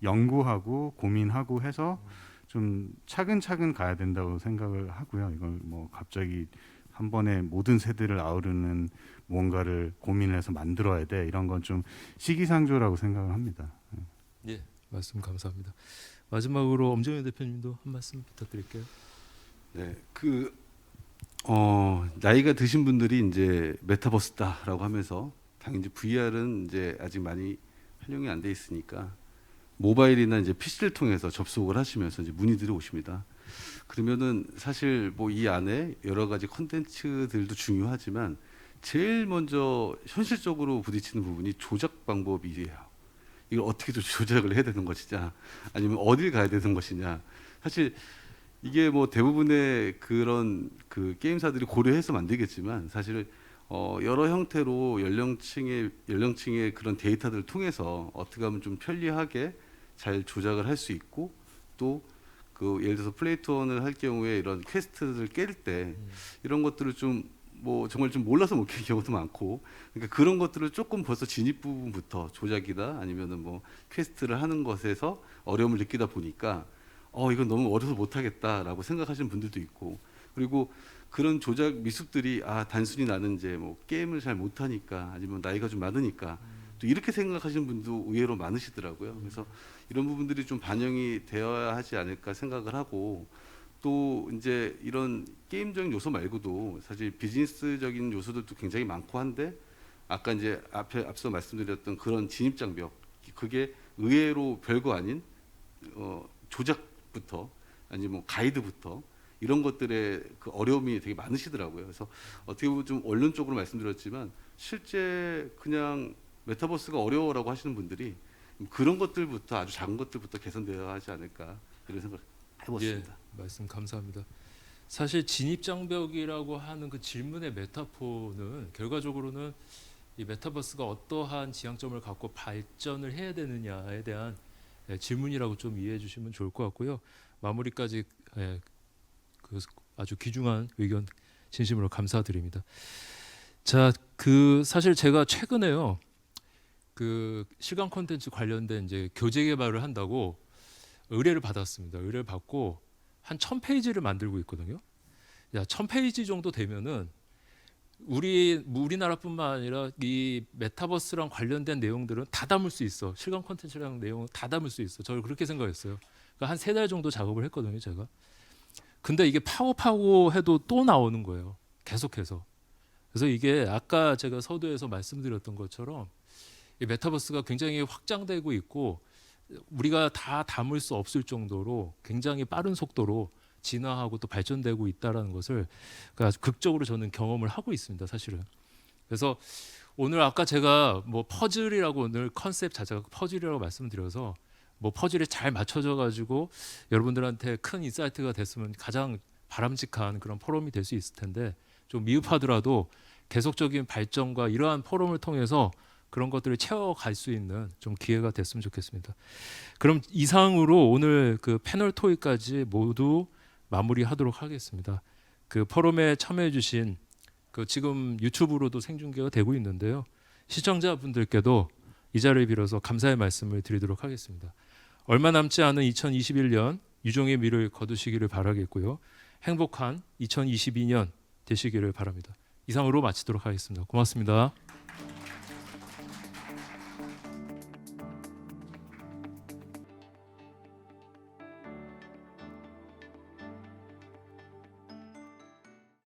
연구하고 고민하고 해서 좀 차근차근 가야 된다고 생각을 하고요. 이걸 뭐 갑자기 한 번에 모든 세대를 아우르는 뭔가를 고민해서 만들어야 돼 이런 건 좀 시기상조라고 생각을 합니다. 예, 말씀 감사합니다. 마지막으로 엄정현 대표님도 한 말씀 부탁드릴게요. 네, 나이가 드신 분들이 이제 메타버스다라고 하면서 당연히 VR은 이제 아직 많이 활용이 안 돼 있으니까 모바일이나 이제 PC를 통해서 접속을 하시면서 이제 문의들이 오십니다. 그러면은 사실 뭐 이 안에 여러 가지 콘텐츠들도 중요하지만 제일 먼저 현실적으로 부딪히는 부분이 조작 방법이에요. 이걸 어떻게 좀 조작을 해야 되는 것이냐, 아니면 어딜 가야 되는 것이냐. 사실 이게 뭐 대부분의 그런 그 게임사들이 고려해서 만들겠지만 사실 여러 형태로 연령층의 그런 데이터들을 통해서 어떻게 하면 좀 편리하게 잘 조작을 할 수 있고 또 그 예를 들어서 플레이 투 원을 할 경우에 이런 퀘스트를 깰 때 이런 것들을 좀 뭐 정말 좀 몰라서 못 깨는 경우도 많고 그러니까 그런 것들을 조금 벌써 진입 부분부터 조작이다 아니면은 뭐 퀘스트를 하는 것에서 어려움을 느끼다 보니까 이건 너무 어려서 못 하겠다라고 생각하시는 분들도 있고 그리고 그런 조작 미숙들이 단순히 나는 이제 뭐 게임을 잘 못하니까 아니면 나이가 좀 많으니까 또 이렇게 생각하시는 분도 의외로 많으시더라고요. 그래서 이런 부분들이 좀 반영이 되어야 하지 않을까 생각을 하고 또 이제 이런 게임적인 요소 말고도 사실 비즈니스적인 요소들도 굉장히 많고 한데 아까 이제 앞서 말씀드렸던 그런 진입 장벽 그게 의외로 별거 아닌 조작부터 아니 뭐 가이드부터 이런 것들의 그 어려움이 되게 많으시더라고요. 그래서 어떻게 보면 좀 원론적으로 말씀드렸지만 실제 그냥 메타버스가 어려워라고 하시는 분들이 그런 것들부터 아주 작은 것들부터 개선되어야 하지 않을까 이런 생각 해봤습니다. 예, 말씀 감사합니다. 사실 진입장벽이라고 하는 그 질문의 메타포는 결과적으로는 이 메타버스가 어떠한 지향점을 갖고 발전을 해야 되느냐에 대한 질문이라고 좀 이해해 주시면 좋을 것 같고요. 마무리까지 그 아주 귀중한 의견 진심으로 감사드립니다. 자, 그 사실 제가 최근에요. 그 실감 콘텐츠 관련된 이제 교재 개발을 한다고 의뢰를 받았습니다. 의뢰를 받고 한 1000페이지를 만들고 있거든요. 야, 1000페이지 정도 되면은 우리나라뿐만 아니라 이 메타버스랑 관련된 내용들은 다 담을 수 있어. 실감 콘텐츠랑 내용은 다 담을 수 있어. 저는 그렇게 생각했어요. 그러니까 한 3달 정도 작업을 했거든요, 제가. 근데 이게 파고 해도 또 나오는 거예요. 계속해서. 그래서 이게 아까 제가 서두에서 말씀드렸던 것처럼 이 메타버스가 굉장히 확장되고 있고 우리가 다 담을 수 없을 정도로 굉장히 빠른 속도로 진화하고 또 발전되고 있다라는 것을 그러니까 극적으로 저는 경험을 하고 있습니다, 사실은. 그래서 오늘 아까 제가 뭐 퍼즐이라고 오늘 컨셉 자체가 퍼즐이라고 말씀드려서 뭐 퍼즐이 잘 맞춰져 가지고 여러분들한테 큰 인사이트가 됐으면 가장 바람직한 그런 포럼이 될 수 있을 텐데 좀 미흡하더라도 계속적인 발전과 이러한 포럼을 통해서 그런 것들을 채워갈 수 있는 좀 기회가 됐으면 좋겠습니다. 그럼 이상으로 오늘 그 패널 토의까지 모두 마무리하도록 하겠습니다. 그 포럼에 참여해주신 그 지금 유튜브로도 생중계가 되고 있는데요. 시청자분들께도 이 자리를 빌어서 감사의 말씀을 드리도록 하겠습니다. 얼마 남지 않은 2021년 유종의 미를 거두시기를 바라겠고요. 행복한 2022년 되시기를 바랍니다. 이상으로 마치도록 하겠습니다. 고맙습니다.